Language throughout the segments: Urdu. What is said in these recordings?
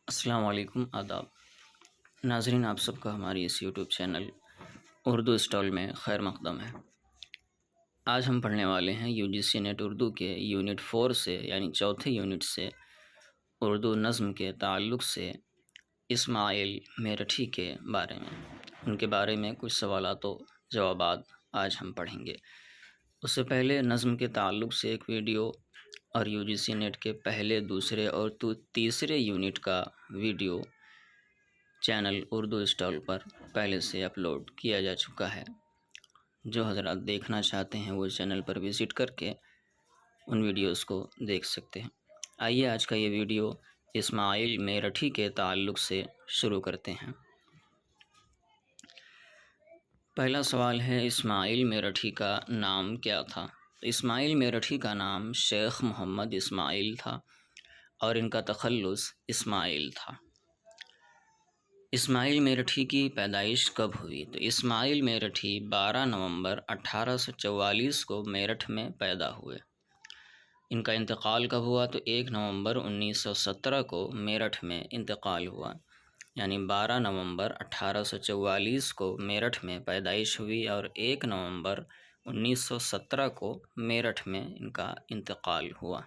السلام علیکم، آداب ناظرین، آپ سب کا ہماری اس یوٹیوب چینل اردو اسٹال میں خیر مقدم ہے۔ آج ہم پڑھنے والے ہیں U G C NET Urdu کے یونٹ 4 سے، یعنی چوتھے یونٹ سے، اردو نظم کے تعلق سے اسماعیل میرٹھی کے بارے میں، ان کے بارے میں کچھ سوالات و جوابات آج ہم پڑھیں گے۔ اس سے پہلے نظم کے تعلق سے ایک ویڈیو اور یو جی سی نیٹ کے پہلے، دوسرے اور تیسرے یونٹ کا ویڈیو چینل اردو اسٹال پر پہلے سے اپلوڈ کیا جا چکا ہے۔ جو حضرات دیکھنا چاہتے ہیں وہ چینل پر وزٹ کر کے ان ویڈیوز کو دیکھ سکتے ہیں۔ آئیے آج کا یہ ویڈیو اسماعیل میرٹھی کے تعلق سے شروع کرتے ہیں۔ پہلا سوال ہے، اسماعیل میرٹھی کا نام کیا تھا؟ اسماعیل میرٹھی کا نام شیخ محمد اسماعیل تھا اور ان کا تخلص اسماعیل تھا۔ اسماعیل میرٹھی کی پیدائش کب ہوئی؟ تو اسماعیل میرٹھی 12 نومبر 1844 کو میرٹھ میں پیدا ہوئے۔ ان کا انتقال کب ہوا؟ تو 1 نومبر 1917 کو میرٹھ میں انتقال ہوا، یعنی 12 نومبر 1844 کو میرٹھ میں پیدائش ہوئی اور 1 نومبر 1917 کو میرٹھ میں ان کا انتقال ہوا۔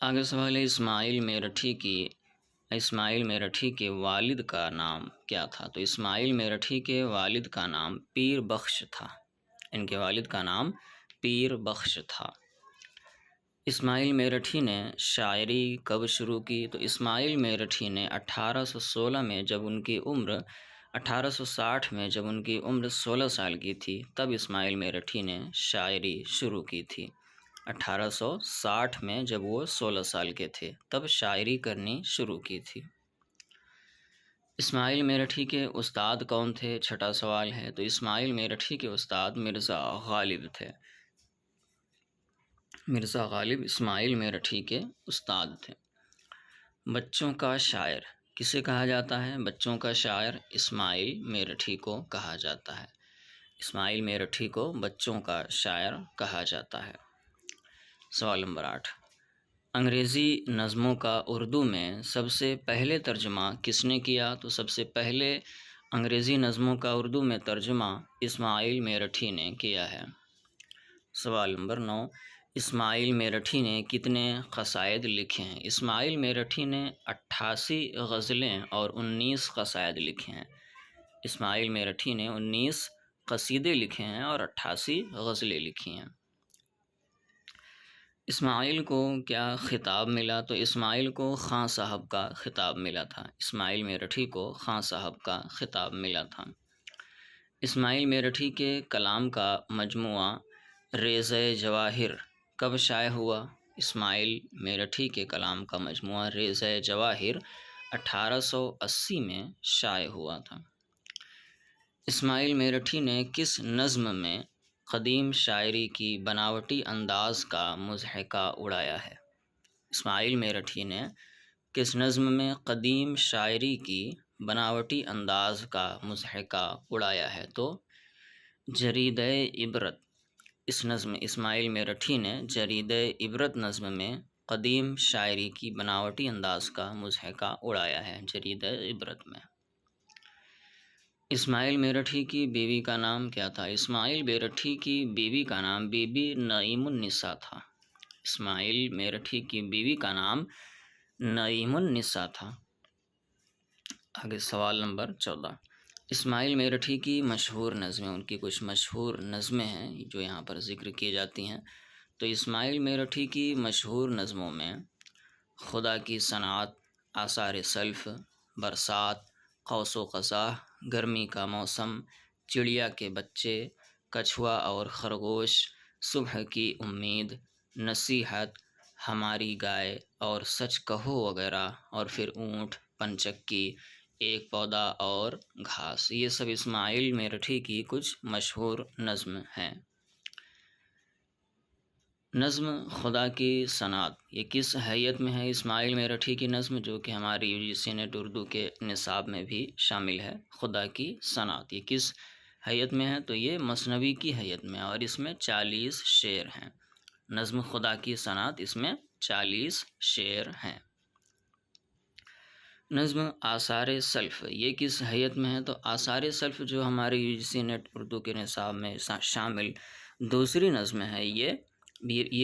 آگے سوال ہے، اسماعیل میرٹھی کے والد کا نام کیا تھا؟ تو اسماعیل میرٹھی کے والد کا نام پیر بخش تھا۔ ان کے والد کا نام پیر بخش تھا۔ اسماعیل میرٹھی نے شاعری کب شروع کی؟ تو اسماعیل میرٹھی نے 1860 میں، جب ان کی عمر 1860 میں جب ان کی عمر 16 سال کی تھی، تب اسماعیل میرٹھی نے شاعری شروع کی تھی۔ 1860 میں جب وہ 16 سال کے تھے، تب شاعری کرنی شروع کی تھی۔ اسماعیل میرٹھی کے استاد کون تھے؟ چھٹا سوال ہے، تو اسماعیل میرٹھی کے استاد مرزا غالب تھے۔ مرزا غالب اسماعیل میرٹھی کے استاد تھے۔ بچوں کا شاعر کسے کہا جاتا ہے؟ بچوں کا شاعر اسماعیل میرٹھی کو کہا جاتا ہے۔ اسماعیل میرٹھی کو بچوں کا شاعر کہا جاتا ہے۔ سوال نمبر 8، انگریزی نظموں کا اردو میں سب سے پہلے ترجمہ کس نے کیا؟ تو سب سے پہلے انگریزی نظموں کا اردو میں ترجمہ اسماعیل میرٹھی نے کیا ہے۔ سوال نمبر 9، اسماعیل میرٹھی نے کتنے قصائد لکھے ہیں؟ اسماعیل میرٹھی نے 88 غزلیں اور 19 قصائد لکھے ہیں۔ اسماعیل میرٹھی نے 19 قصیدے لکھے ہیں اور 88 غزلیں لکھی ہیں۔ اسماعیل کو کیا خطاب ملا؟ تو اسماعیل کو خاں صاحب کا خطاب ملا تھا۔ اسماعیل میرٹھی کو خاں صاحب کا خطاب ملا تھا۔ اسماعیل میرٹھی کے کلام کا مجموعہ ریزہ جواہر کب شائع ہوا؟ اسماعیل میرٹھی کے کلام کا مجموعہ ریزہ جواہر 1880 میں شائع ہوا تھا۔ اسماعیل میرٹھی نے کس نظم میں قدیم شاعری کی بناوٹی انداز کا مضحکہ اڑایا ہے؟ اسماعیل میرٹھی نے کس نظم میں قدیم شاعری کی بناوٹی انداز کا مضحکہ اڑایا ہے؟ تو جریدہ عبرت، اس نظم اسماعیل میرٹھی نے جریدہ عبرت نظم میں قدیم شاعری کی بناوٹی انداز کا مضحکہ اڑایا ہے، جریدہ عبرت میں۔ اسماعیل میرٹھی کی بیوی کا نام کیا تھا؟ اسماعیل میرٹھی کی بیوی کا نام بی بی نعیم النساء تھا۔ اسماعیل میرٹھی کی بیوی کا نام نعیم النساء تھا۔ آگے سوال نمبر 14، اسماعیل میرٹھی کی مشہور نظمیں، ان کی کچھ مشہور نظمیں ہیں جو یہاں پر ذکر کی جاتی ہیں۔ تو اسماعیل میرٹھی کی مشہور نظموں میں خدا کی صنعت، آثار سلف، برسات، قوس و قزح، گرمی کا موسم، چڑیا کے بچے، کچھوا اور خرگوش، صبح کی امید، نصیحت، ہماری گائے اور سچ کہو وغیرہ، اور پھر اونٹ، پنچکی، ایک پودا اور گھاس، یہ سب اسماعیل میرٹھی کی کچھ مشہور نظم ہیں۔ نظم خدا کی صنعت، یہ کس حیت میں ہے؟ اسماعیل میرٹھی کی نظم، جو کہ ہماری U G C NET Urdu کے نصاب میں بھی شامل ہے۔ خدا کی صنعت یہ کس حیت میں ہے؟ تو یہ مثنوی کی حیت میں، اور اس میں 40 شعر ہیں۔ نظم خدا کی صنعت، اس میں 40 شعر ہیں۔ نظم آثار سلف یہ کس حیت میں ہے؟ تو آثار سلف جو ہمارے UGC نیٹ اردو کے نصاب میں شامل دوسری نظم ہے، یہ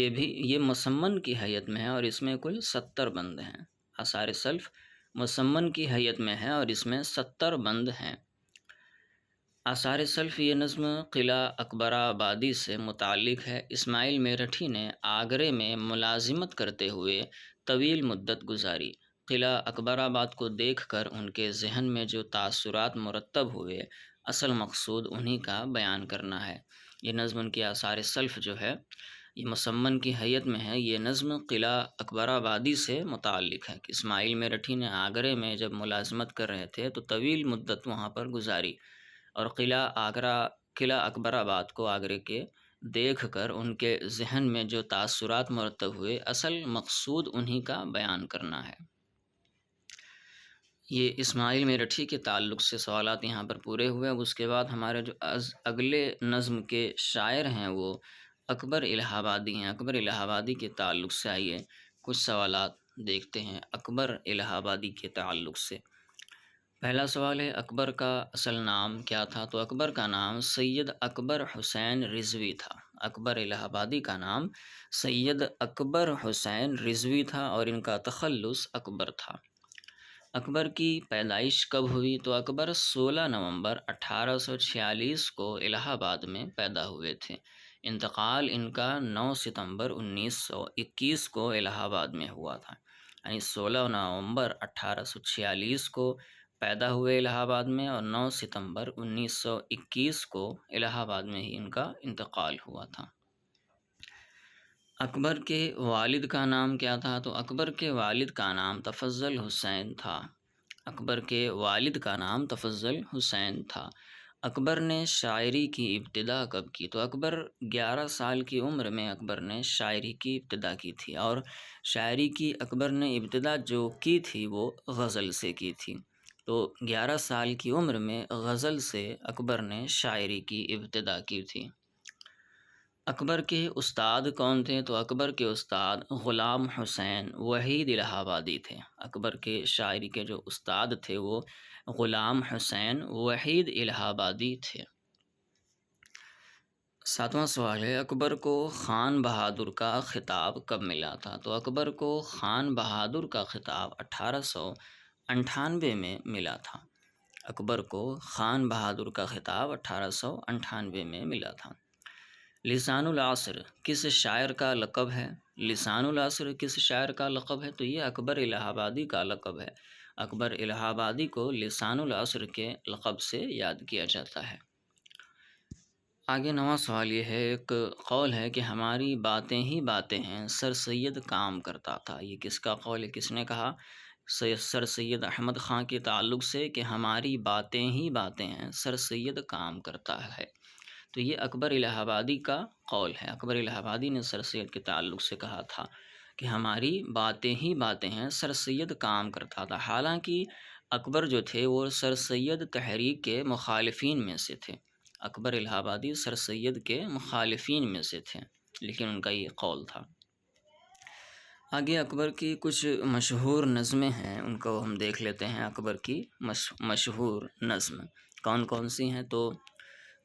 بھی یہ مسمن کی حیت میں ہے اور اس میں کل 70 بند ہیں۔ آثار سلف مسمن کی حیت میں ہے اور اس میں 70 بند ہیں۔ آثار سلف یہ نظم قلعہ اکبر آبادی سے متعلق ہے۔ اسماعیل میرٹھی نے آگرے میں ملازمت کرتے ہوئے طویل مدت گزاری۔ قلعہ اکبر آباد کو دیکھ کر ان کے ذہن میں جو تاثرات مرتب ہوئے، اصل مقصود انہی کا بیان کرنا ہے۔ یہ نظم ان کی آثار سلف جو ہے یہ مسمن کی حیت میں ہے۔ یہ نظم قلعہ اکبر آبادی سے متعلق ہے کہ اسماعیل میرٹھی نے آگرے میں جب ملازمت کر رہے تھے تو طویل مدت وہاں پر گزاری، اور قلعہ اکبر آباد کو آگرے کے دیکھ کر ان کے ذہن میں جو تاثرات مرتب ہوئے، اصل مقصود انہی کا بیان کرنا ہے۔ یہ اسماعیل میرٹھی کے تعلق سے سوالات یہاں پر پورے ہوئے۔ اب اس کے بعد ہمارے جو اگلے نظم کے شاعر ہیں وہ اکبر الہ آبادی ہیں۔ اکبر الہ آبادی کے تعلق سے آئیے کچھ سوالات دیکھتے ہیں اکبر الہ آبادی کے تعلق سے۔ پہلا سوال ہے اکبر کا اصل نام کیا تھا؟ تو اکبر کا نام سید اکبر حسین رضوی تھا۔ اکبر الہ آبادی کا نام سید اکبر حسین رضوی تھا اور ان کا تخلص اکبر تھا۔ اکبر کی پیدائش کب ہوئی؟ تو اکبر 16 نومبر 1846 کو الہ آباد میں پیدا ہوئے تھے۔ انتقال ان کا 9 ستمبر 1921 کو الہ آباد میں ہوا تھا، یعنی 16 نومبر 1846 کو پیدا ہوئے الہ آباد میں اور 9 ستمبر 1921 کو الہ آباد میں ہی ان کا انتقال ہوا تھا۔ اکبر کے والد کا نام کیا تھا؟ تو اکبر کے والد کا نام تفضل حسین تھا۔ اکبر کے والد کا نام تفضل حسین تھا۔ اکبر نے شاعری کی ابتدا کب کی؟ تو اکبر 11 سال کی عمر میں اکبر نے شاعری کی ابتدا کی تھی، اور شاعری کی اکبر نے ابتدا جو کی تھی وہ غزل سے کی تھی۔ تو 11 سال کی عمر میں غزل سے اکبر نے شاعری کی ابتدا کی تھی۔ اکبر کے استاد کون تھے؟ تو اکبر کے استاد غلام حسین وحید الہ آبادی تھے۔ اکبر کے شاعری کے جو استاد تھے وہ غلام حسین وحید الہ آبادی تھے۔ 7واں سوال ہے اکبر کو خان بہادر کا خطاب کب ملا تھا؟ تو اکبر کو خان بہادر کا خطاب 1898 میں ملا تھا۔ اکبر کو خان بہادر کا خطاب 1898 میں ملا تھا۔ لسان العصر کس شاعر کا لقب ہے؟ لسان العصر کس شاعر کا لقب ہے؟ تو یہ اکبر الہ آبادی کا لقب ہے۔ اکبر الہ آبادی کو لسان العصر کے لقب سے یاد کیا جاتا ہے۔ آگے 9واں سوال یہ ہے، ایک قول ہے کہ ہماری باتیں ہی باتیں ہیں سر سید کام کرتا تھا۔ یہ کس کا قول ہے؟ کس نے کہا؟ سر سید احمد خان کے تعلق سے کہ ہماری باتیں ہی باتیں ہیں سر سید کام کرتا ہے۔ تو یہ اکبر الہ آبادی کا قول ہے۔ اکبر الہ آبادی نے سر سید کے تعلق سے کہا تھا کہ ہماری باتیں ہی باتیں ہیں سر سید کام کرتا تھا۔ حالانکہ اکبر جو تھے وہ سر سید تحریک کے مخالفین میں سے تھے۔ اکبر الہ آبادی سر سید کے مخالفین میں سے تھے، لیکن ان کا یہ قول تھا۔ آگے اکبر کی کچھ مشہور نظمیں ہیں، ان کو ہم دیکھ لیتے ہیں۔ اکبر کی مشہور نظم کون کون سی ہیں؟ تو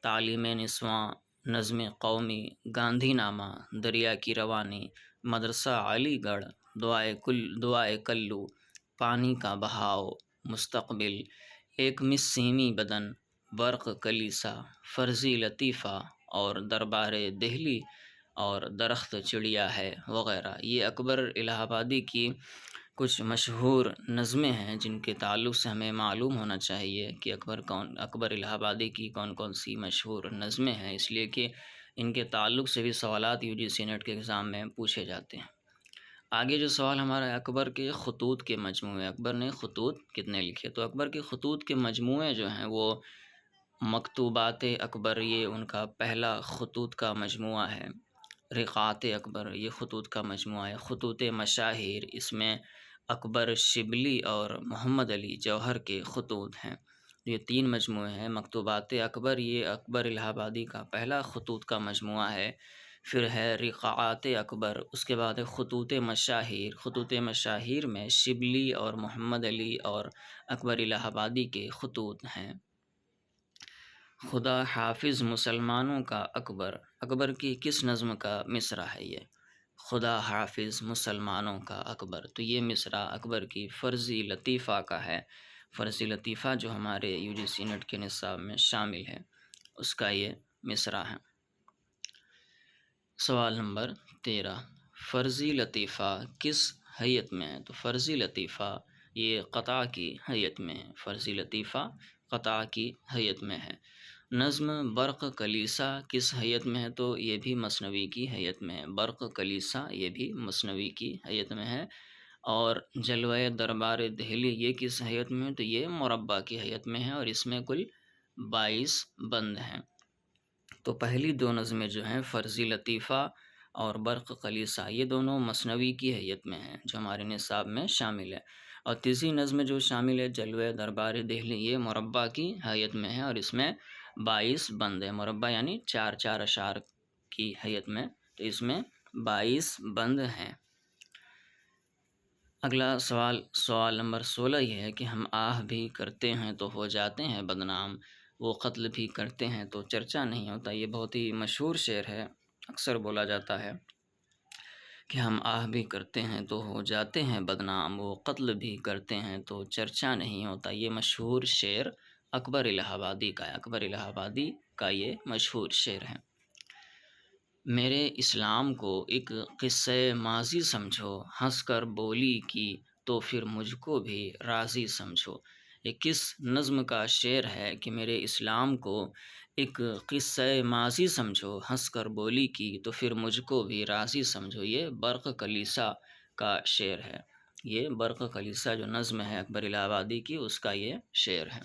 تعلیم نسواں، نظم قومی، گاندھی نامہ، دریا کی روانی، مدرسہ علی گڑھ، دعائے کلو، پانی کا بہاؤ، مستقبل، ایک مسیمی بدن، برق کلیسا، فرضی لطیفہ اور دربار دہلی اور درخت چڑیا ہے وغیرہ۔ یہ اکبر الہ آبادی کی کچھ مشہور نظمیں ہیں جن کے تعلق سے ہمیں معلوم ہونا چاہیے کہ اکبر الہ آبادی کی کون کون سی مشہور نظمیں ہیں، اس لیے کہ ان کے تعلق سے بھی سوالات UGC نیٹ کے ایگزام میں پوچھے جاتے ہیں۔ آگے جو سوال ہمارا ہے اکبر کے خطوط کے مجموعے، اکبر نے خطوط کتنے لکھے؟ تو اکبر کے خطوط کے مجموعے جو ہیں وہ مکتوبات اکبر، یہ ان کا پہلا خطوط کا مجموعہ ہے۔ رقعات اکبر یہ خطوط کا مجموعہ ہے۔ خطوط مشاہیر، اس میں اکبر شبلی اور محمد علی جوہر کے خطوط ہیں۔ یہ 3 مجموعے ہیں۔ مکتوبات اکبر یہ اکبر الہ آبادی کا پہلا خطوط کا مجموعہ ہے۔ پھر ہے رقاعات اکبر، اس کے بعد ہے خطوط مشاہیر، خطوط مشاہیر میں شبلی اور محمد علی اور اکبر الہ آبادی کے خطوط ہیں۔ خدا حافظ مسلمانوں کا اکبر، اکبر کی کس نظم کا مصرع ہے یہ؟ خدا حافظ مسلمانوں کا اکبر، تو یہ مصرع اکبر کی فرضی لطیفہ کا ہے۔ فرضی لطیفہ جو ہمارے UGC نیٹ کے نصاب میں شامل ہے، اس کا یہ مصرع ہے۔ سوال نمبر 13، فرضی لطیفہ کس حیت میں ہے؟ تو فرضی لطیفہ یہ قطع کی حیت میں ہے، فرضی لطیفہ قطع کی حیت میں ہے۔ نظم برق کلیسا کس حیت میں ہے؟ تو یہ بھی مثنوی کی حیت میں ہے، برق کلیسا یہ بھی مثنوی کی حیت میں ہے۔ اور جلوہ دربار دہلی یہ کس حیت میں ہے؟ تو یہ مربع کی حیت میں ہے، اور اس میں کل 22 بند ہیں۔ تو پہلی دو نظمیں جو ہیں فرضی لطیفہ اور برق کلیسا، یہ دونوں مثنوی کی حیت میں ہیں جو ہمارے نصاب میں شامل ہے۔ اور تیسری نظم جو شامل ہے جلوہ دربار دہلی، یہ مربع کی حیت میں ہے، اور اس میں 22 بند ہیں۔ مربع یعنی 4 اشعار کی حیت میں، تو اس میں 22 بند ہیں۔ اگلا سوال نمبر 16 یہ ہے کہ ہم آہ بھی کرتے ہیں تو ہو جاتے ہیں بدنام، وہ قتل بھی کرتے ہیں تو چرچا نہیں ہوتا۔ یہ بہت ہی مشہور شعر ہے، اکثر بولا جاتا ہے کہ ہم آہ بھی کرتے ہیں تو ہو جاتے ہیں بدنام، وہ قتل بھی کرتے ہیں تو چرچا نہیں ہوتا۔ یہ مشہور شعر اکبر الہ آبادی کا ہے، اکبر الہ آبادی کا یہ مشہور شعر ہے۔ میرے اسلام کو ایک قصہ ماضی سمجھو، ہنس کر بولی کی تو پھر مجھ کو بھی راضی سمجھو۔ یہ کس نظم کا شعر ہے کہ میرے اسلام کو ایک قصہ ماضی سمجھو، ہنس کر بولی کی تو پھر مجھ کو بھی راضی سمجھو؟ یہ برق کلیسا کا شعر ہے، یہ برق کلیسا جو نظم ہے اکبر الہ آبادی کی، اس کا یہ شعر ہے۔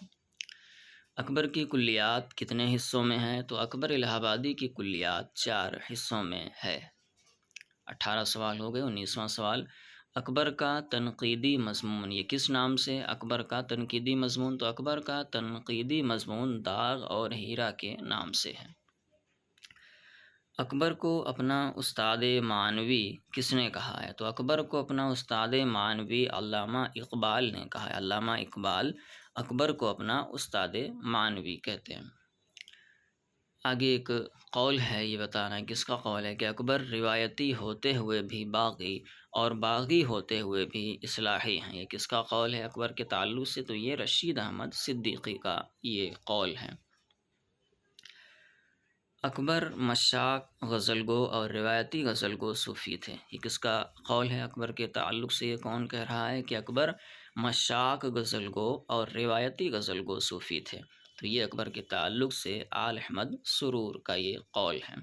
اکبر کی کلیات کتنے حصوں میں ہے؟ تو اکبر الہ آبادی کی کلیات 4 حصوں میں ہے۔ 18 سوال ہو گئے۔ 19واں سوال، اکبر کا تنقیدی مضمون یہ کس نام سے؟ اکبر کا تنقیدی مضمون، تو اکبر کا تنقیدی مضمون داغ اور ہیرا کے نام سے ہے۔ اکبر کو اپنا استاد معنوی کس نے کہا ہے؟ تو اکبر کو اپنا استاد معنوی علامہ اقبال نے کہا ہے، علامہ اقبال اکبر کو اپنا استاد معنوی کہتے ہیں۔ آگے ایک قول ہے، یہ بتانا ہے کس کا قول ہے کہ اکبر روایتی ہوتے ہوئے بھی باغی اور باغی ہوتے ہوئے بھی اصلاحی ہیں۔ یہ کس کا قول ہے اکبر کے تعلق سے؟ تو یہ رشید احمد صدیقی کا یہ قول ہے۔ اکبر مشاق غزل گو اور روایتی غزل گو صوفی تھے، یہ کس کا قول ہے اکبر کے تعلق سے؟ یہ کون کہہ رہا ہے کہ اکبر مشاق غزل گو اور روایتی غزل گو صوفی تھے؟ تو یہ اکبر کے تعلق سے آل احمد سرور کا یہ قول ہے۔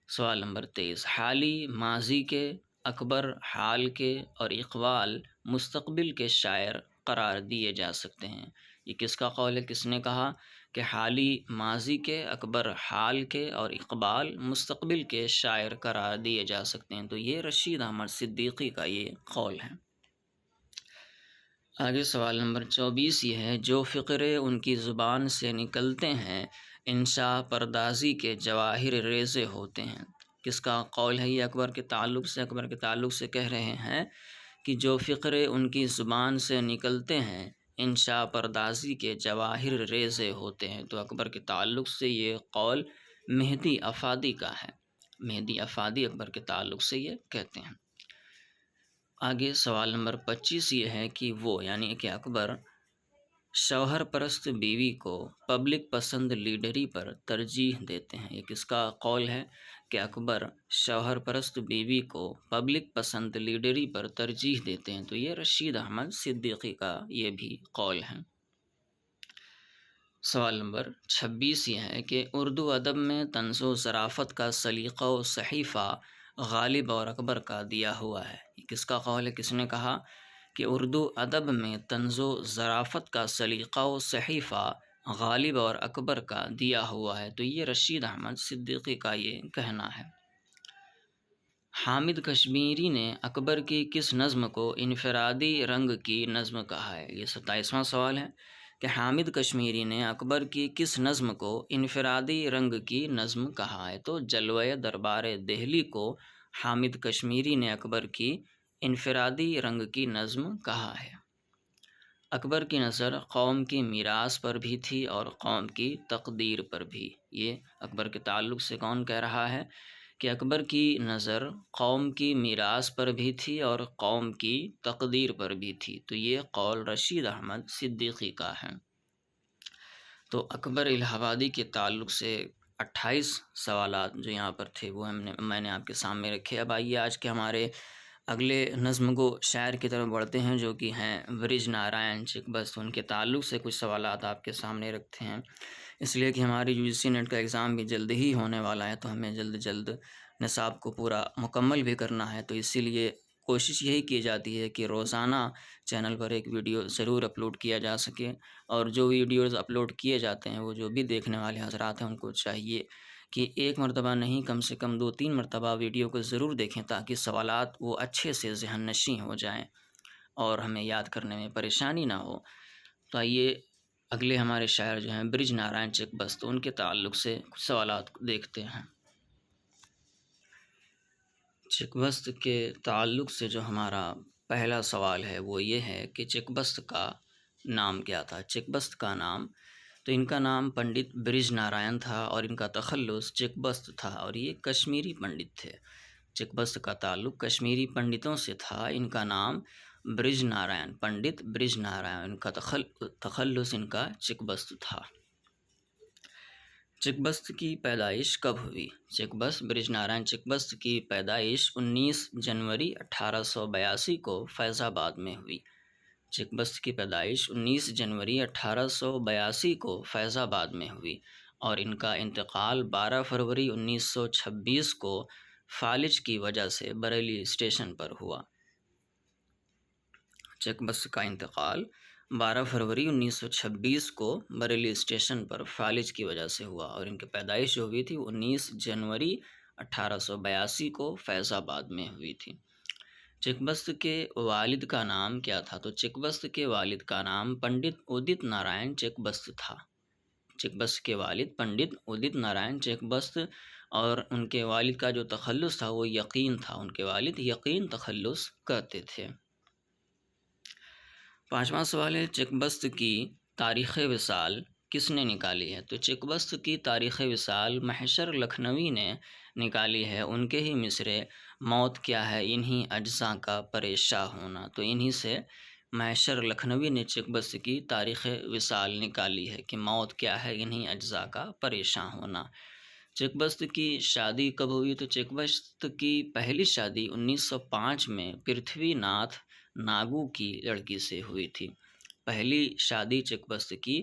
سوال نمبر 23، حالی ماضی کے اکبر حال کے اور اقبال مستقبل کے شاعر قرار دیے جا سکتے ہیں؟ یہ کس کا قول ہے؟ کس نے کہا کہ حالی ماضی کے اکبر حال کے اور اقبال مستقبل کے شاعر قرار دیے جا سکتے ہیں؟ تو یہ رشید احمد صدیقی کا یہ قول ہے۔ آگے سوال نمبر 24 یہ ہے، جو فقرے ان کی زبان سے نکلتے ہیں انشا پردازی کے جواہر ریزے ہوتے ہیں؟ کس کا قول ہے یہ اکبر کے تعلق سے؟ اکبر کے تعلق سے کہہ رہے ہیں کہ جو فقرے ان کی زبان سے نکلتے ہیں انشا پردازی کے جواہر ریزے ہوتے ہیں۔ تو اکبر کے تعلق سے یہ قول مہدی افادی کا ہے، مہدی افادی اکبر کے تعلق سے یہ کہتے ہیں۔ آگے سوال نمبر 25 یہ ہے کہ وہ یعنی کہ اکبر شوہر پرست بیوی کو پبلک پسند لیڈری پر ترجیح دیتے ہیں؟ یہ کس کا قول ہے کہ اکبر شوہر پرست بیوی کو پبلک پسند لیڈری پر ترجیح دیتے ہیں؟ تو یہ رشید احمد صدیقی کا یہ بھی قول ہے۔ سوال نمبر 26 یہ ہے کہ اردو ادب میں طنز و ظرافت کا سلیقہ و صحیفہ غالب اور اکبر کا دیا ہوا ہے؟ یہ کس کا قول ہے؟ کس نے کہا کہ اردو ادب میں طنز و ظرافت کا سلیقہ و صحیفہ غالب اور اکبر کا دیا ہوا ہے؟ تو یہ رشید احمد صدیقی کا یہ کہنا ہے۔ حامد کشمیری نے اکبر کی کس نظم کو انفرادی رنگ کی نظم کہا ہے؟ یہ 27واں سوال ہے کہ حامد کشمیری نے اکبر کی کس نظم کو انفرادی رنگ کی نظم کہا ہے؟ تو جلوہ دربار دہلی کو حامد کشمیری نے اکبر کی انفرادی رنگ کی نظم کہا ہے۔ اکبر کی نظر قوم کی میراث پر بھی تھی اور قوم کی تقدیر پر بھی۔ یہ اکبر کے تعلق سے کون کہہ رہا ہے کہ اکبر کی نظر قوم کی میراث پر بھی تھی اور قوم کی تقدیر پر بھی تھی؟ تو یہ قول رشید احمد صدیقی کا ہے۔ تو اکبر الہ آبادی کے تعلق سے 28 سوالات جو یہاں پر تھے وہ میں نے آپ کے سامنے رکھے۔ اب آئیے آج کے ہمارے اگلے نظم گو شاعر کی طرف بڑھتے ہیں، جو کہ ہیں برج نارائن چکبست۔ ان کے تعلق سے کچھ سوالات آپ کے سامنے رکھتے ہیں، اس لیے کہ ہماری UGC نیٹ کا ایگزام بھی جلد ہی ہونے والا ہے، تو ہمیں جلد نصاب کو پورا مکمل بھی کرنا ہے۔ تو اسی لیے کوشش یہی کی جاتی ہے کہ روزانہ چینل پر ایک ویڈیو ضرور اپلوڈ کیا جا سکے، اور جو ویڈیوز اپلوڈ کیے جاتے ہیں وہ جو بھی دیکھنے والے حضرات ہیں ان کو چاہیے کہ ایک مرتبہ نہیں، کم سے کم 2-3 مرتبہ ویڈیو کو ضرور دیکھیں، تاکہ سوالات وہ اچھے سے ذہن نشیں ہو جائیں اور ہمیں یاد کرنے میں پریشانی نہ ہو۔ تو آئیے اگلے ہمارے شاعر جو ہیں برج نارائن چکبست، ان کے تعلق سے کچھ سوالات دیکھتے ہیں۔ چکبست کے تعلق سے جو ہمارا پہلا سوال ہے وہ یہ ہے کہ چکبست کا نام کیا تھا؟ چکبست کا نام، تو ان کا نام پنڈت برج نارائن تھا اور ان کا تخلص چکبست تھا، اور یہ کشمیری پنڈت تھے۔ چکبست کا تعلق کشمیری پنڈتوں سے تھا۔ ان کا نام برج نارائن، پنڈت برج نارائن، ان کا تخلص ان کا چکبست تھا۔ چکبست کی پیدائش کب ہوئی؟ چکبست برج نارائن چکبست کی پیدائش 19 جنوری 1882 کو فیض آباد میں ہوئی۔ چکبست کی پیدائش 19 جنوری 1882 کو فیض آباد میں ہوئی، اور ان کا انتقال 12 فروری 1926 کو فالج کی وجہ سے بریلی اسٹیشن پر ہوا۔ چکبست کا انتقال 12 فروری 1926 کو بریلی اسٹیشن پر فالج کی وجہ سے ہوا، اور ان کی پیدائش جو ہوئی تھی 19 جنوری 1882 کو فیض آباد میں ہوئی تھی۔ چکبست کے والد کا نام کیا تھا؟ تو چکبست کے والد کا نام پنڈت ادت نارائن چکبست تھا۔ چکبست کے والد پنڈت ادت نارائن چکبست، اور ان کے والد کا جو تخلص تھا وہ یقین تھا۔ ان کے والد یقین تخلص کرتے تھے۔ پانچواں سوال ہے چکبست کی تاریخ وصال کس نے نکالی ہے؟ تو چکبست کی تاریخ وصال محشر لکھنوی نے نکالی ہے۔ ان کے ہی مصرے موت کیا ہے انہی اجزاء کا پریشاں ہونا، تو انہی سے محشر لکھنوی نے چکبست کی تاریخ وصال نکالی ہے کہ موت کیا ہے انہی اجزاء کا پریشاں ہونا۔ چکبست کی شادی کب ہوئی؟ تو چکبست کی پہلی شادی 1905 میں پرتھوی ناتھ ناگو کی لڑکی سے ہوئی تھی۔ پہلی شادی چکبست کی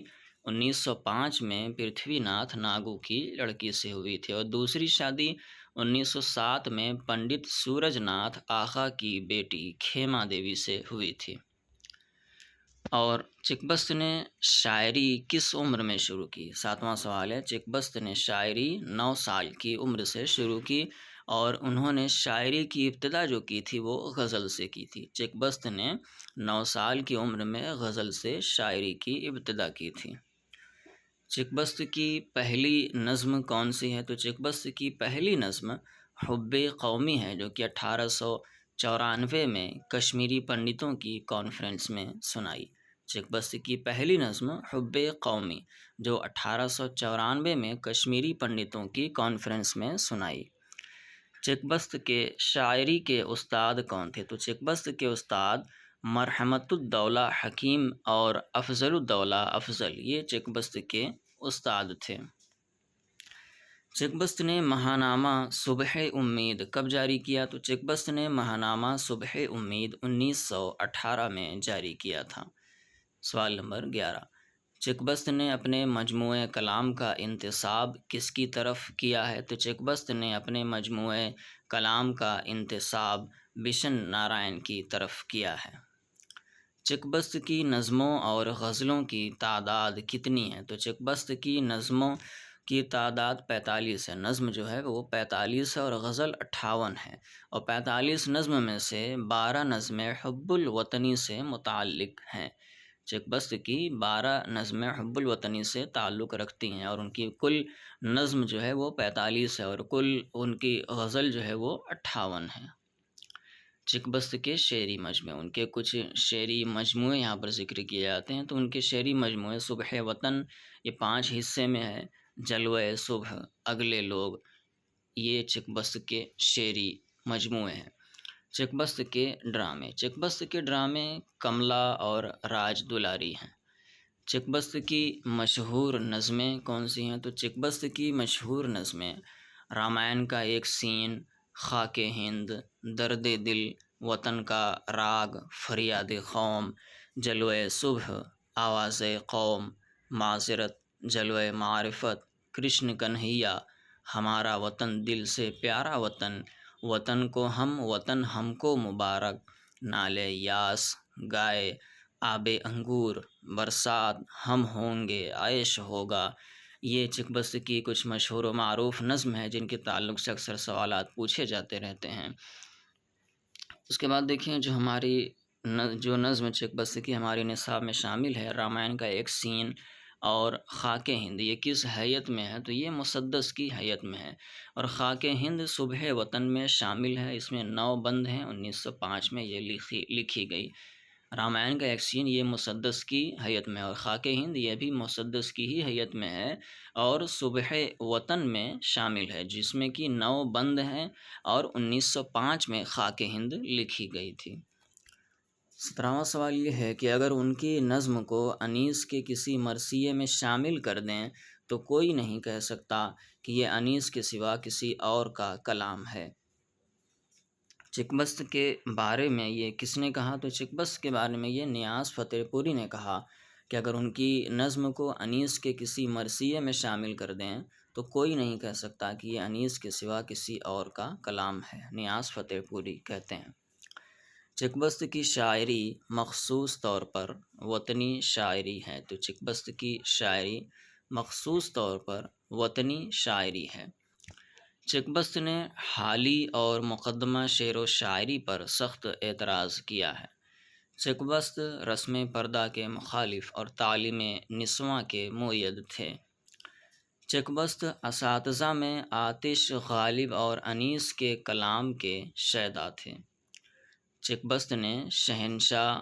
1905 میں پرتھوی ناتھ ناگو کی لڑکی سے ہوئی تھی، اور دوسری شادی 1907 میں پنڈت سورج ناتھ آخا کی بیٹی کھیما دیوی سے ہوئی تھی۔ اور چکبست نے شاعری کس عمر میں شروع کی؟ ساتواں سوال ہے چکبست نے شاعری 9 سال کی عمر سے شروع کی، اور انہوں نے شاعری کی ابتدا جو کی تھی وہ غزل سے کی تھی۔ چکبست نے 9 سال کی عمر میں غزل سے شاعری کی ابتدا کی تھی۔ چکبست کی پہلی نظم کون سی ہے؟ تو چکبست کی پہلی نظم حب قومی ہے، جو کہ 1894 میں کشمیری پنڈتوں کی کانفرنس میں سنائی۔ چکبست کی پہلی نظم حب قومی، جو 1894 میں کشمیری پنڈتوں کی کانفرنس میں سنائی۔ چکبست کے شاعری کے استاد کون تھے؟ تو چکبست کے استاد مرحمت الدولہ حکیم اور افضل الدولہ افضل، یہ چکبست کے استاد تھے۔ چکبست نے ماہنامہ صبح امید کب جاری کیا؟ تو چکبست نے ماہنامہ صبح امید 1918 میں جاری کیا تھا۔ سوال نمبر 11، چکبست نے اپنے مجموعہ کلام کا انتساب کس کی طرف کیا ہے؟ تو چکبست نے اپنے مجموعہ کلام کا انتساب بشن نارائن کی طرف کیا ہے۔ چکبست کی نظموں اور غزلوں کی تعداد کتنی ہے؟ تو چکبست کی نظموں کی تعداد 45 ہے۔ نظم جو ہے وہ 45 ہے اور غزل 58 ہے، اور 45 نظم میں سے 12 نظمیں حب الوطنی سے متعلق ہیں۔ چک بست کی 12 نظمیں حب الوطنی سے تعلق رکھتی ہیں، اور ان کی کل نظم جو ہے وہ 45 ہے، اور کل ان کی غزل جو ہے وہ 58 ہے۔ چک بست کے شعری مجموعے، ان کے کچھ شعری مجموعے یہاں پر ذکر کیے جاتے ہیں۔ تو ان کے شعری مجموعے صبح وطن یہ 5 حصے میں ہے، جلوہ صبح، اگلے لوگ، یہ چک بست کے شعری مجموعے ہیں۔ چک بست کے ڈرامے، چک بست کے ڈرامے کملا اور راج دلاری ہیں۔ چک بست کی مشہور نظمیں کون سی ہیں؟ تو چک بست کی مشہور نظمیں رامائن کا ایک سین، خاک ہند، درد دل، وطن کا راگ، فریاد قوم، جلوہ صبح، آواز قوم، معذرت، جلوہ معرفت، کرشن کنہیا، ہمارا وطن دل سے پیارا وطن، وطن کو ہم، وطن ہم کو مبارک، نالے یاس، گائے آب انگور، برسات، ہم ہوں گے، عیش ہوگا۔ یہ چک بست کی کچھ مشہور و معروف نظم ہے جن کے تعلق سے اکثر سوالات پوچھے جاتے رہتے ہیں۔ اس کے بعد دیکھیں جو ہماری جو نظم چک بست کی ہماری نصاب میں شامل ہے، رامائن کا ایک سین اور خاک ہند، یہ کس حیت میں ہے؟ تو یہ مسدس کی حیت میں ہے، اور خاک ہند صبح وطن میں شامل ہے، اس میں 9 بند ہیں، 1905 میں یہ لکھی گئی۔ رامائن کا ایک سین یہ مسدس کی حیت میں ہے، اور خاک ہند یہ بھی مسدس کی ہی حیت میں ہے اور صبح وطن میں شامل ہے، جس میں کہ 9 بند ہیں اور 1905 میں خاک ہند لکھی گئی تھی۔ 17واں سوال یہ ہے کہ اگر ان کی نظم کو انیس کے کسی مرثیے میں شامل کر دیں تو کوئی نہیں کہہ سکتا کہ یہ انیس کے سوا کسی اور کا کلام ہے۔ چک بست کے بارے میں یہ کس نے کہا؟ تو چک بست کے بارے میں یہ نیاز فتح پوری نے کہا کہ اگر ان کی نظم کو انیس کے کسی مرثیے میں شامل کر دیں تو کوئی نہیں کہہ سکتا کہ یہ انیس کے سوا کسی اور کا کلام ہے، نیاز فتح پوری کہتے ہیں۔ چک بست کی شاعری مخصوص طور پر وطنی شاعری ہے، تو چک بست کی شاعری مخصوص طور پر وطنی شاعری ہے۔ چک بست نے حالی اور مقدمہ شعر و شاعری پر سخت اعتراض کیا ہے۔ چک بست رسم پردہ کے مخالف اور تعلیم نسواں کے مؤید تھے۔ چک بست اساتذہ میں آتش غالب اور انیس کے کلام کے شیدا تھے۔ چک بست نے شہنشاہ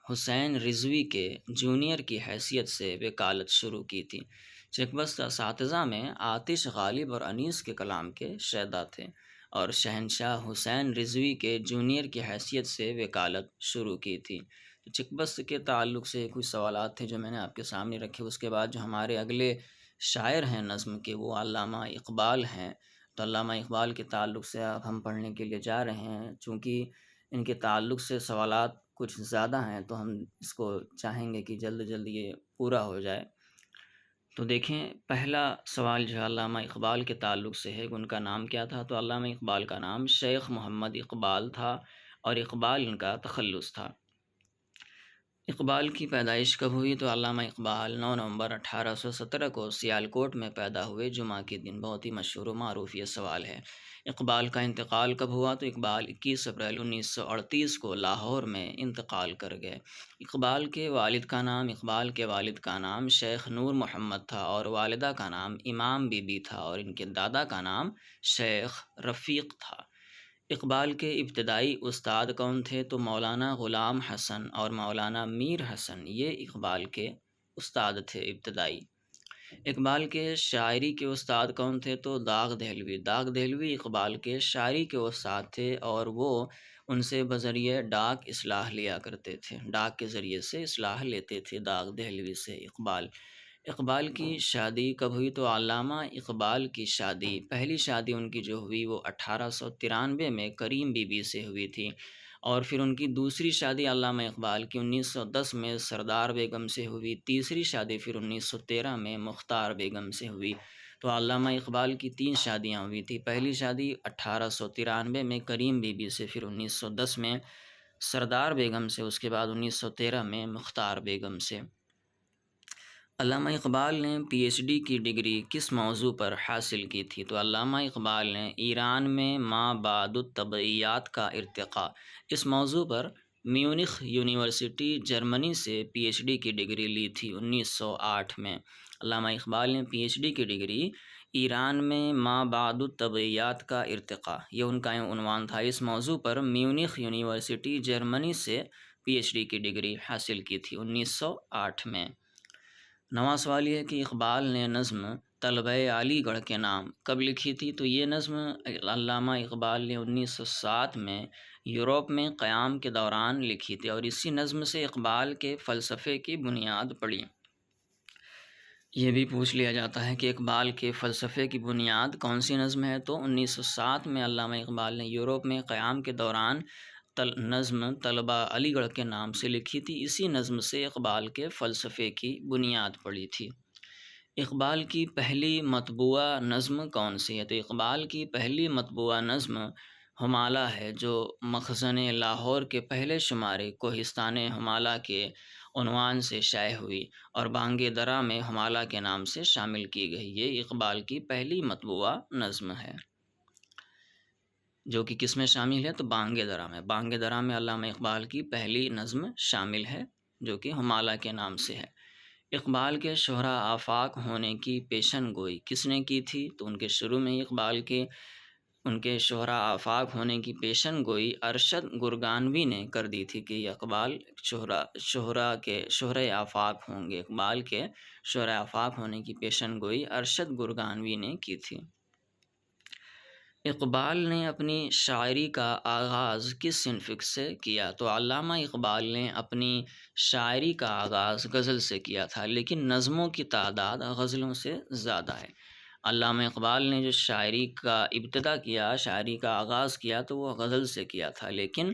حسین رضوی کے جونیئر کی حیثیت سے وکالت شروع کی تھی۔ چک بست اساتذہ میں آتش غالب اور انیس کے کلام کے شیدا تھے اور شہنشاہ حسین رضوی کے جونیئر کی حیثیت سے وکالت شروع کی تھی۔ چک بست کے تعلق سے کچھ سوالات تھے جو میں نے آپ کے سامنے رکھے۔ اس کے بعد جو ہمارے اگلے شاعر ہیں نظم کے وہ علامہ اقبال ہیں، تو علامہ اقبال کے تعلق سے اب ہم پڑھنے کے لیے جا رہے ہیں۔ چونکہ ان کے تعلق سے سوالات کچھ زیادہ ہیں تو ہم اس کو چاہیں گے کہ جلد جلد یہ پورا ہو جائے۔ تو دیکھیں پہلا سوال جو ہے علامہ اقبال کے تعلق سے ہے، ان کا نام کیا تھا؟ تو علامہ اقبال کا نام شیخ محمد اقبال تھا اور اقبال ان کا تخلص تھا۔ اقبال کی پیدائش کب ہوئی؟ تو علامہ اقبال 9 نومبر 1817 کو سیالکوٹ میں پیدا ہوئے، جمعہ کے دن۔ بہت ہی مشہور و معروف یہ سوال ہے۔ اقبال کا انتقال کب ہوا؟ تو اقبال 21 اپریل 1938 کو لاہور میں انتقال کر گئے۔ اقبال کے والد کا نام شیخ نور محمد تھا اور والدہ کا نام امام بی بی تھا، اور ان کے دادا کا نام شیخ رفیق تھا۔ اقبال کے ابتدائی استاد کون تھے؟ تو مولانا غلام حسن اور مولانا میر حسن، یہ اقبال کے استاد تھے ابتدائی۔ اقبال کے شاعری کے استاد کون تھے؟ تو داغ دہلوی اقبال کے شاعری کے استاد تھے، اور وہ ان سے بذریعہ ڈاک اصلاح لیا کرتے تھے، ڈاک کے ذریعے سے اصلاح لیتے تھے داغ دہلوی سے اقبال کی شادی کب ہوئی؟ تو علامہ اقبال کی شادی، پہلی شادی ان کی جو ہوئی وہ 1893 میں کریم بی بی سے ہوئی تھی، اور پھر ان کی دوسری شادی علامہ اقبال کی 1910 میں سردار بیگم سے ہوئی، تیسری شادی پھر 1913 میں مختار بیگم سے ہوئی۔ تو علامہ اقبال کی 3 شادیاں ہوئی تھی، پہلی شادی 1893 میں کریم بی بی سے، پھر 1910 میں سردار بیگم سے، اس کے بعد 1913 میں مختار بیگم سے۔ علامہ اقبال نے پی ایچ ڈی کی ڈگری کس موضوع پر حاصل کی تھی؟ تو علامہ اقبال نے ایران میں ما بعد الطبعیات کا ارتقاء، اس موضوع پر میونخ یونیورسٹی جرمنی سے پی ایچ ڈی کی ڈگری لی تھی 1908 میں۔ علامہ اقبال نے پی ایچ ڈی کی ڈگری ایران میں ما بعد الطبعیات کا ارتقاء، یہ ان کا عنوان تھا، اس موضوع پر میونخ یونیورسٹی جرمنی سے پی ایچ ڈی کی ڈگری حاصل کی تھی 1908 میں۔ نواں سوال یہ ہے کہ اقبال نے نظم طلبہ علی گڑھ کے نام کب لکھی تھی؟ تو یہ نظم علامہ اقبال نے 1907 میں یورپ میں قیام کے دوران لکھی تھی، اور اسی نظم سے اقبال کے فلسفے کی بنیاد پڑی۔ یہ بھی پوچھ لیا جاتا ہے کہ اقبال کے فلسفے کی بنیاد کون سی نظم ہے؟ تو 1907 میں علامہ اقبال نے یورپ میں قیام کے دوران نظم طلبہ علی گڑھ کے نام سے لکھی تھی، اسی نظم سے اقبال کے فلسفے کی بنیاد پڑی تھی۔ اقبال کی پہلی مطبوعہ نظم کون سی ہے؟ تو اقبال کی پہلی مطبوعہ نظم ہمالہ ہے، جو مخزن لاہور کے پہلے شمارے کوہستان ہمالہ کے عنوان سے شائع ہوئی اور بانگ درا میں ہمالہ کے نام سے شامل کی گئی۔ یہ اقبال کی پہلی مطبوعہ نظم ہے، جو کہ کس میں شامل ہے؟ تو بانگ درا میں۔ بانگ درا میں علامہ اقبال کی پہلی نظم شامل ہے، جو کہ ہمالہ کے نام سے ہے۔ اقبال کے شہرہ آفاق ہونے کی پیشن گوئی کس نے کی تھی؟ تو ان کے شروع میں اقبال کے ان کے شہرہ آفاق ہونے کی پیشن گوئی ارشد گرگانوی نے کر دی تھی کہ اقبال شہرہ آفاق ہوں گے۔ اقبال کے شہرہ آفاق ہونے کی پیشن گوئی ارشد گرگانوی نے کی تھی۔ اقبال نے اپنی شاعری کا آغاز کس صنف سے کیا؟ تو علامہ اقبال نے اپنی شاعری کا آغاز غزل سے کیا تھا، لیکن نظموں کی تعداد غزلوں سے زیادہ ہے۔ علامہ اقبال نے جو شاعری کا ابتدا کیا، شاعری کا آغاز کیا، تو وہ غزل سے کیا تھا، لیکن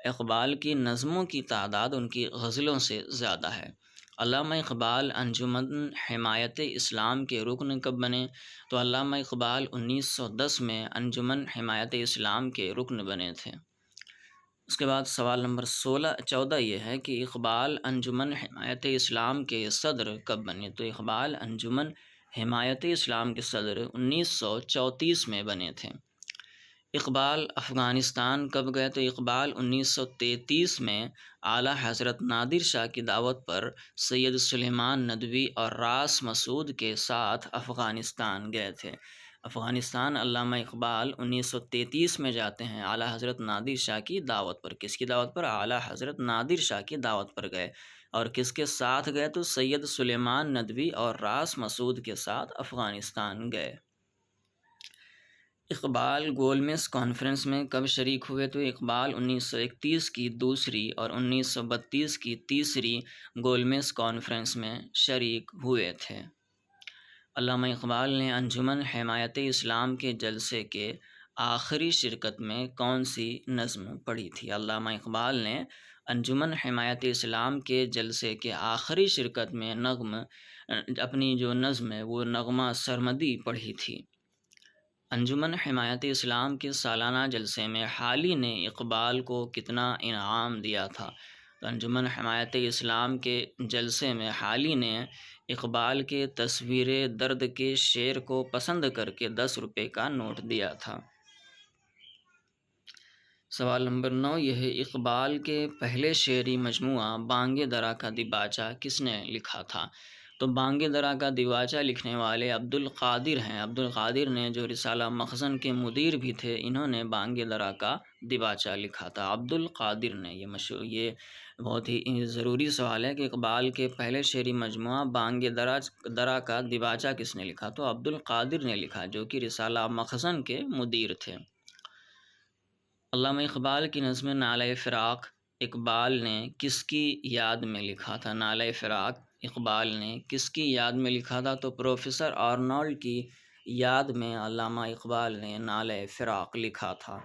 اقبال کی نظموں کی تعداد ان کی غزلوں سے زیادہ ہے۔ علامہ اقبال انجمن حمایت اسلام کے رکن کب بنے؟ تو علامہ اقبال 1910 میں انجمن حمایت اسلام کے رکن بنے تھے۔ اس کے بعد سوال نمبر 14 یہ ہے کہ اقبال انجمن حمایت اسلام کے صدر کب بنے؟ تو اقبال انجمن حمایت اسلام کے صدر 1934 میں بنے تھے۔ اقبال افغانستان کب گئے؟ تو اقبال 1933 میں اعلیٰ حضرت نادر شاہ کی دعوت پر سید سلیمان ندوی اور راس مسعود کے ساتھ افغانستان گئے تھے۔ افغانستان علامہ اقبال 1933 میں جاتے ہیں اعلیٰ حضرت نادر شاہ کی دعوت پر۔ کس کی دعوت پر؟ اعلیٰ حضرت نادر شاہ کی دعوت پر گئے، اور کس کے ساتھ گئے؟ تو سید سلیمان ندوی اور راس مسعود کے ساتھ افغانستان گئے۔ اقبال گولمیز کانفرنس میں کب شریک ہوئے؟ تو اقبال 1931 کی دوسری اور 1932 کی تیسری گولمیز کانفرنس میں شریک ہوئے تھے۔ علامہ اقبال نے انجمن حمایت اسلام کے جلسے کے آخری شرکت میں کون سی نظم پڑھی تھی؟ علامہ اقبال نے انجمن حمایت اسلام کے جلسے کے آخری شرکت میں اپنی جو نظم ہے وہ نغمہ سرمدی پڑھی تھی۔ انجمن حمایت اسلام کے سالانہ جلسے میں حالی نے اقبال کو کتنا انعام دیا تھا؟ تو انجمن حمایت اسلام کے جلسے میں حالی نے اقبال کے تصویر درد کے شعر کو پسند کر کے 10 روپے کا نوٹ دیا تھا۔ سوال نمبر 9 یہ ہے اقبال کے پہلے شعری مجموعہ بانگ درا کا دیباچہ کس نے لکھا تھا؟ تو بانگ درا کا دیباچہ لکھنے والے عبدالقادر ہیں۔ عبدالقادر نے جو رسالہ مخزن کے مدیر بھی تھے، انہوں نے بانگ درا کا دیباچہ لکھا تھا، عبدالقادر نے۔ یہ بہت ہی ضروری سوال ہے کہ اقبال کے پہلے شعری مجموعہ بانگ درا کا دیباچہ کس نے لکھا؟ تو عبدالقادر نے لکھا، جو کہ رسالہ مخزن کے مدیر تھے۔ علامہ اقبال کی نظم نالہ فراق اقبال نے کس کی یاد میں لکھا تھا؟ نالہ فراق اقبال نے کس کی یاد میں لکھا تھا؟ تو پروفیسر آرنولڈ کی یاد میں علامہ اقبال نے نالہ فراق لکھا تھا۔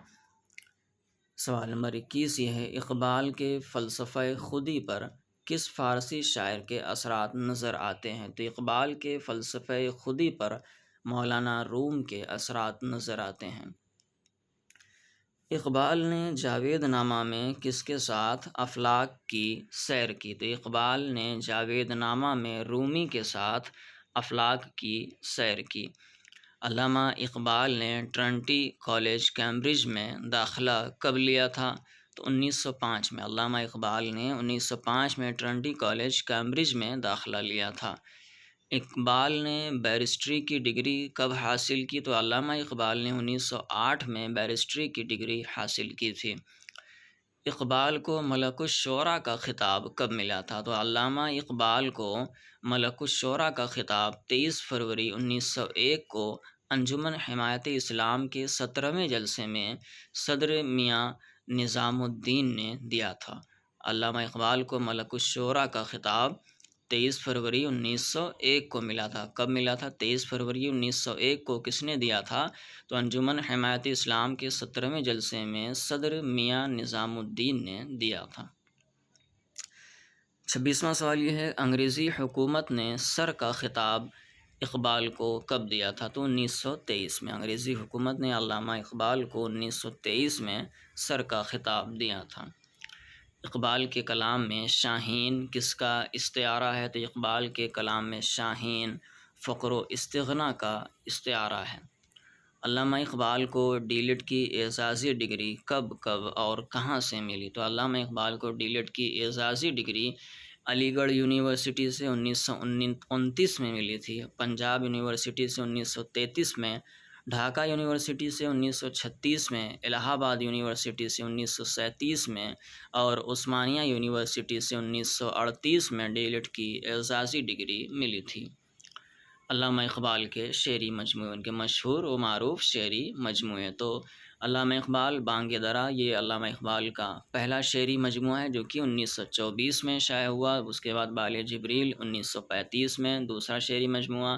سوال نمبر 21 یہ ہے اقبال کے فلسفہ خودی پر کس فارسی شاعر کے اثرات نظر آتے ہیں؟ تو اقبال کے فلسفہ خودی پر مولانا روم کے اثرات نظر آتے ہیں۔ اقبال نے جاوید نامہ میں کس کے ساتھ افلاک کی سیر کی؟ تو اقبال نے جاوید نامہ میں رومی کے ساتھ افلاک کی سیر کی۔ علامہ اقبال نے ٹرنٹی کالج کیمبرج میں داخلہ کب لیا تھا؟ تو 1905 میں علامہ اقبال نے 1905 میں ٹرنٹی کالج کیمبرج میں داخلہ لیا تھا۔ اقبال نے بیرسٹری کی ڈگری کب حاصل کی؟ تو علامہ اقبال نے 1908 میں بیرسٹری کی ڈگری حاصل کی تھی۔ اقبال کو ملک الشعراء کا خطاب کب ملا تھا؟ تو علامہ اقبال کو ملک الشعراء کا خطاب 23 فروری 1901 کو انجمن حمایت اسلام کے 17ویں جلسے میں صدر میاں نظام الدین نے دیا تھا۔ علامہ اقبال کو ملک الشعراء کا خطاب 23 فروری 1901 کو ملا تھا۔ کب ملا تھا؟ 23 فروری 1901 کو کس نے دیا تھا؟ تو انجمن حمایت اسلام کے 17ویں جلسے میں صدر میاں نظام الدین نے دیا تھا۔ 26واں سوال یہ ہے، انگریزی حکومت نے سر کا خطاب اقبال کو کب دیا تھا؟ تو 1923 میں انگریزی حکومت نے علامہ اقبال کو 1923 میں سر کا خطاب دیا تھا۔ اقبال کے کلام میں شاہین کس کا استعارہ ہے؟ تو اقبال کے کلام میں شاہین فقر و استغنا کا استعارہ ہے۔ علامہ اقبال کو ڈی لٹ کی اعزازی ڈگری کب اور کہاں سے ملی؟ تو علامہ اقبال کو ڈی لٹ کی اعزازی ڈگری علی گڑھ یونیورسٹی سے 1929 میں ملی تھی، پنجاب یونیورسٹی سے 1933 میں، ڈھاکہ یونیورسٹی سے 1936 میں، الہ آباد یونیورسٹی سے 1937 میں اور عثمانیہ یونیورسٹی سے 1938 میں ڈی لٹ کی اعزازی ڈگری ملی تھی۔ علامہ اقبال کے شعری مجموعے، ان کے مشہور و معروف شعری مجموعے، تو علامہ اقبال بانگ درا یہ علامہ اقبال کا پہلا شعری مجموعہ ہے جو کہ 1924 میں شائع ہوا۔ اس کے بعد بال جبریل 1935 میں دوسرا شعری مجموعہ،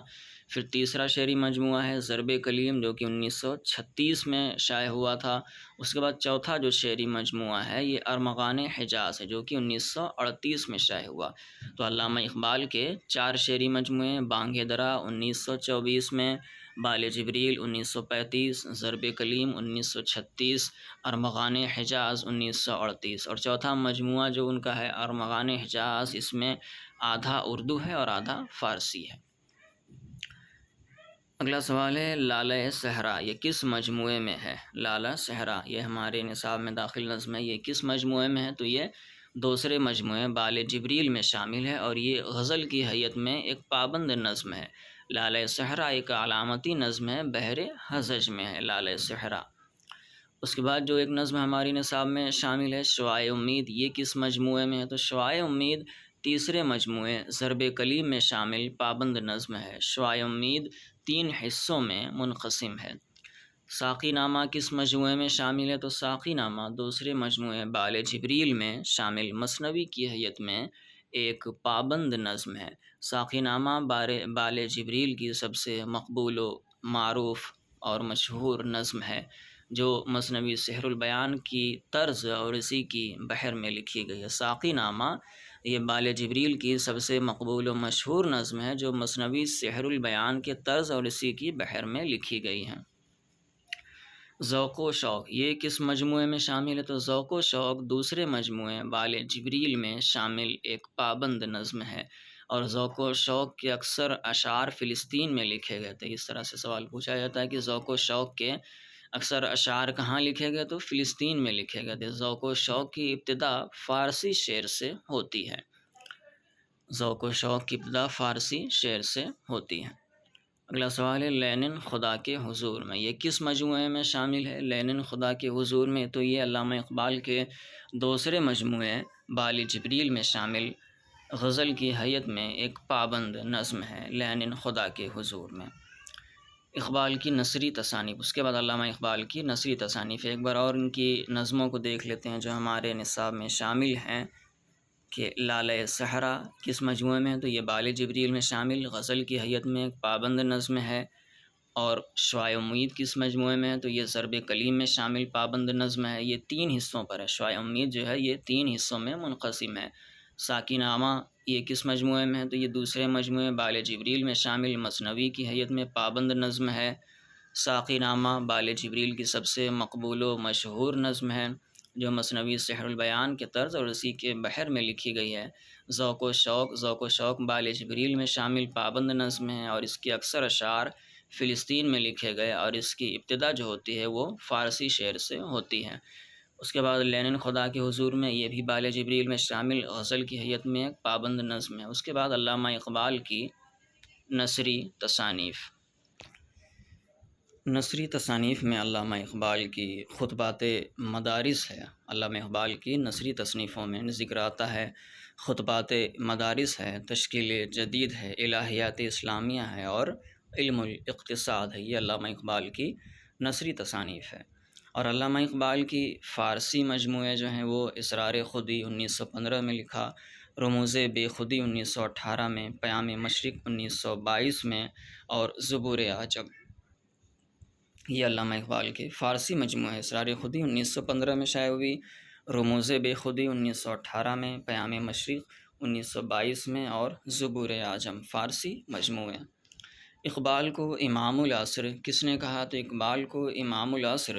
پھر تیسرا شعری مجموعہ ہے ضرب کلیم جو کہ 1936 میں شائع ہوا تھا۔ اس کے بعد چوتھا جو شعری مجموعہ ہے یہ ارمغان حجاز ہے جو کہ 1938 میں شائع ہوا۔ تو علامہ اقبال کے 4 شعری مجموعے، بانگ درا 1924 میں، بال جبریل 1935، ضرب کلیم 1936، ارمغان حجاز 1938، اور چوتھا مجموعہ جو ان کا ہے ارمغان حجاز، اس میں آدھا اردو ہے اور آدھا فارسی ہے۔ اگلا سوال ہے، لالہ صحرا یہ کس مجموعے میں ہے؟ لالہ صحرا یہ ہمارے نصاب میں داخل نظم ہے، یہ کس مجموعے میں ہے؟ تو یہ دوسرے مجموعے بال جبریل میں شامل ہے اور یہ غزل کی حیت میں ایک پابند نظم ہے۔ لالہ صحرا ایک علامتی نظم ہے، بحر حجج میں ہے لالہ صحرا۔ اس کے بعد جو ایک نظم ہماری نصاب میں شامل ہے شعاع امید، یہ کس مجموعے میں ہے؟ تو شعاع امید تیسرے مجموعے ضرب کلیم میں شامل پابند نظم ہے۔ شعاع امید 3 حصوں میں منقسم ہے۔ ساقی نامہ کس مجموعے میں شامل ہے؟ تو ساقی نامہ دوسرے مجموعے بال جبریل میں شامل مثنوی کی حیت میں ایک پابند نظم ہے۔ ساقی نامہ بال جبریل کی سب سے مقبول و معروف اور مشہور نظم ہے جو مثنوی سحر البیان کی طرز اور اسی کی بحر میں لکھی گئی ہے۔ ساقی نامہ یہ بال جبریل کی سب سے مقبول و مشہور نظم ہے جو مثنوی سحر البیان کے طرز اور اسی کی بحر میں لکھی گئی ہے۔ ذوق و شوق یہ کس مجموعے میں شامل ہے؟ تو ذوق و شوق دوسرے مجموعے بال جبریل میں شامل ایک پابند نظم ہے، اور ذوق و شوق کے اکثر اشعار فلسطین میں لکھے گئے تھے۔ اس طرح سے سوال پوچھا جاتا ہے کہ ذوق و شوق کے اکثر اشعار کہاں لکھے گئے؟ تو فلسطین میں لکھے گئے تھے۔ ذوق و شوق کی ابتدا فارسی شعر سے ہوتی ہے۔ ذوق و شوق کی ابتدا فارسی شعر سے ہوتی ہے۔ اگلا سوال ہے، لینن خدا کے حضور میں یہ کس مجموعے میں شامل ہے؟ لینن خدا کے حضور میں تو یہ علامہ اقبال کے دوسرے مجموعے بال جبریل میں شامل غزل کی حیت میں ایک پابند نظم ہے، لینن خدا کے حضور میں۔ اقبال کی نثری تصانیف، اس کے بعد علامہ اقبال کی نثری تصانیف، ایک بار اور ان کی نظموں کو دیکھ لیتے ہیں جو ہمارے نصاب میں شامل ہیں کہ لالہ صحرا کس مجموعے میں ہے؟ تو یہ بال جبریل میں شامل غزل کی حیت میں ایک پابند نظم ہے۔ اور شعاع امید کس مجموعے میں ہے؟ تو یہ ضرب کلیم میں شامل پابند نظم ہے۔ یہ 3 حصوں پر ہے، شعاع امید جو ہے یہ 3 حصوں میں منقسم ہے۔ ساقی نامہ یہ کس مجموعے میں ہے؟ تو یہ دوسرے مجموعے بال جبریل میں شامل مثنوی کی حیت میں پابند نظم ہے۔ ساقی نامہ بال جبریل کی سب سے مقبول و مشہور نظم ہے جو مثنوی سحر البیان کے طرز اور اسی کے بحر میں لکھی گئی ہے۔ ذوق و شوق بال جبریل میں شامل پابند نظم ہے اور اس کے اکثر اشعار فلسطین میں لکھے گئے اور اس کی ابتدا جو ہوتی ہے وہ فارسی شعر سے ہوتی ہے۔ اس کے بعد لینن خدا کے حضور میں، یہ بھی بال جبریل میں شامل غزل کی حیت میں ایک پابند نظم ہے۔ اس کے بعد علامہ اقبال کی نثری تصانیف۔ نثری تصانیف میں علامہ اقبال کی خطبات مدارس ہے۔ علامہ اقبال کی نثری تصنیفوں میں ذکر آتا ہے خطبات مدارس ہے، تشکیل جدید ہے، الہیات اسلامیہ ہے اور علم الاقتصاد ہے۔ یہ علامہ اقبال کی نثری تصانیف ہے۔ اور علامہ اقبال کی فارسی مجموعے جو ہیں وہ اسرار خودی 1915 میں لکھا، رموز بے خودی 1918 میں، پیام مشرق 1922 میں اور زبور عجم، یہ علامہ اقبال کے فارسی مجموعہ ہے۔ اسرار خودی 1915 میں شائع ہوئی، رموز بے خودی 1918 میں، پیام مشرق 1922 میں اور زبور عجم فارسی مجموعے۔ اقبال کو امام العصر کس نے کہا؟ تو اقبال کو امام العصر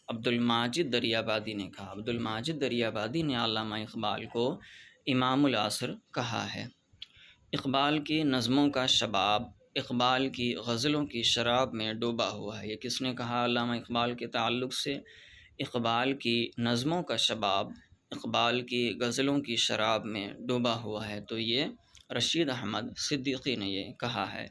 عبد الماجد دریابادی نے کہا۔ عبد الماجد دریابادی نے علامہ اقبال کو امام العصر کہا ہے۔ اقبال کی نظموں کا شباب اقبال کی غزلوں کی شراب میں ڈوبا ہوا ہے۔ یہ کس نے کہا علامہ اقبال کے تعلق سے؟ اقبال کی نظموں کا شباب اقبال کی غزلوں کی شراب میں ڈوبا ہوا ہے، تو یہ رشید احمد صدیقی نے یہ کہا ہے۔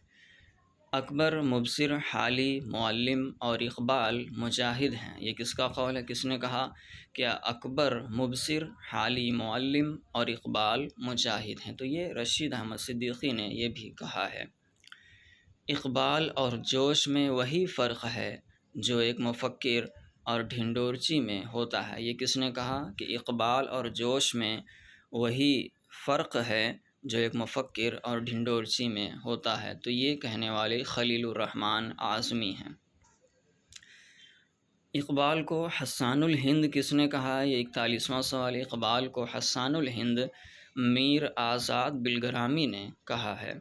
اکبر مبصر حالی معلم اور اقبال مجاہد ہیں، یہ کس کا قول ہے؟ کس نے کہا کہ اکبر مبصر حالی معلم اور اقبال مجاہد ہیں؟ تو یہ رشید احمد صدیقی نے یہ بھی کہا ہے۔ اقبال اور جوش میں وہی فرق ہے جو ایک مفکر اور ڈھنڈورچی میں ہوتا ہے۔ یہ کس نے کہا کہ اقبال اور جوش میں وہی فرق ہے جو ایک مفکر اور ڈھنڈورچی میں ہوتا ہے؟ تو یہ کہنے والے خلیل الرحمن اعظمی ہیں۔ اقبال کو حسان الہند کس نے کہا؟ یہ 41واں سوال۔ اقبال کو حسان الہند میر آزاد بلگرامی نے کہا ہے۔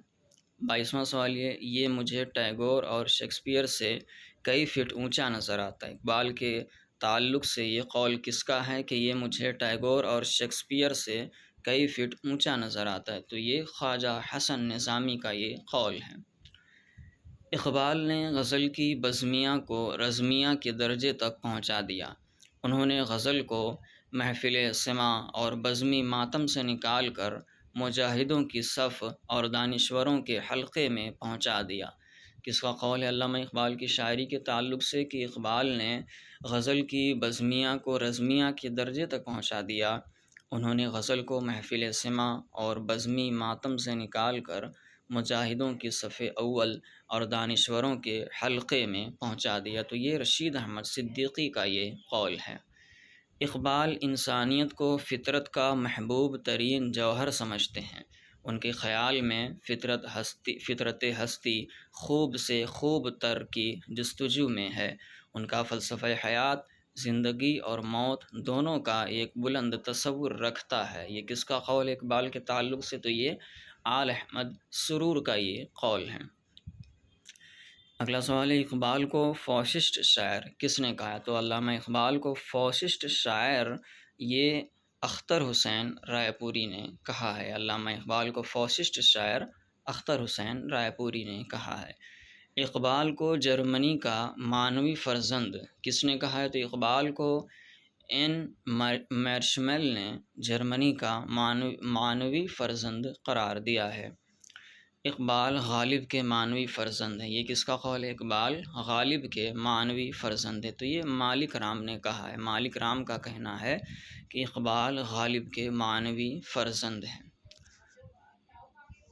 22واں سوال یہ مجھے ٹیگور اور شیکسپیئر سے کئی فٹ اونچا نظر آتا ہے۔ اقبال کے تعلق سے یہ قول کس کا ہے کہ یہ مجھے ٹیگور اور شیکسپیئر سے کئی فٹ اونچا نظر آتا ہے؟ تو یہ خواجہ حسن نظامی کا یہ قول ہے۔ اقبال نے غزل کی بزمیہ کو رزمیہ کے درجے تک پہنچا دیا۔ انہوں نے غزل کو محفل سماع اور بزمی ماتم سے نکال کر مجاہدوں کی صف اور دانشوروں کے حلقے میں پہنچا دیا۔ کس کا قول ہے علامہ اقبال کی شاعری کے تعلق سے کہ اقبال نے غزل کی بزمیہ کو رزمیہ کے درجے تک پہنچا دیا؟ انہوں نے غزل کو محفل سماع اور بزمی ماتم سے نکال کر مجاہدوں کی صف اول اور دانشوروں کے حلقے میں پہنچا دیا۔ تو یہ رشید احمد صدیقی کا یہ قول ہے۔ اقبال انسانیت کو فطرت کا محبوب ترین جوہر سمجھتے ہیں۔ ان کے خیال میں فطرت ہستی خوب سے خوب تر کی جستجو میں ہے۔ ان کا فلسفہ حیات زندگی اور موت دونوں کا ایک بلند تصور رکھتا ہے۔ یہ کس کا قول ہے اقبال کے تعلق سے؟ تو یہ آل احمد سرور کا یہ قول ہے۔ اگلا سوال ہے اقبال کو فاشسٹ شاعر کس نے کہا؟ تو علامہ اقبال کو فاشسٹ شاعر یہ اختر حسین رائے پوری نے کہا ہے۔ علامہ اقبال کو فاشسٹ شاعر اختر حسین رائے پوری نے کہا ہے۔ اقبال کو جرمنی کا معنوی فرزند کس نے کہا ہے؟ تو اقبال کو میرشمل نے جرمنی کا معنوی فرزند قرار دیا ہے۔ اقبال غالب کے معنوی فرزند ہیں۔ یہ کس کا قول ہے؟ اقبال غالب کے معنوی فرزند ہے۔ تو یہ مالک رام نے کہا ہے۔ مالک رام کا کہنا ہے کہ اقبال غالب کے معنوی فرزند ہیں۔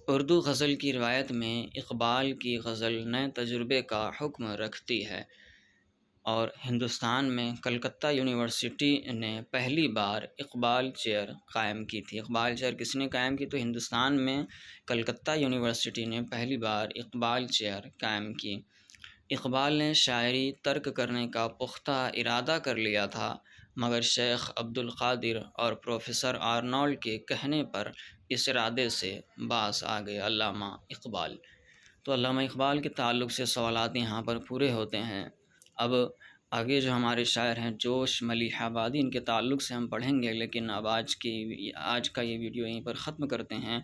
اردو غزل کی روایت میں اقبال کی غزل نئے تجربے کا حکم رکھتی ہے، اور ہندوستان میں کلکتہ یونیورسٹی نے پہلی بار اقبال چیئر قائم کی تھی۔ اقبال چیئر کس نے قائم کی؟ تو ہندوستان میں کلکتہ یونیورسٹی نے پہلی بار اقبال چیئر قائم کی۔ اقبال نے شاعری ترک کرنے کا پختہ ارادہ کر لیا تھا، مگر شیخ عبد القادر اور پروفیسر آرنولڈ کے کہنے پر اس ارادے سے باز آ گئے علامہ اقبال۔ تو علامہ اقبال کے تعلق سے سوالات یہاں پر پورے ہوتے ہیں۔ اب آگے جو ہمارے شاعر ہیں جوش ملیح آبادی، ان کے تعلق سے ہم پڑھیں گے، لیکن اب آج کا یہ ویڈیو یہیں پر ختم کرتے ہیں،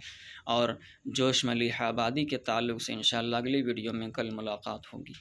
اور جوش ملیح آبادی کے تعلق سے انشاءاللہ اگلی ویڈیو میں کل ملاقات ہوگی۔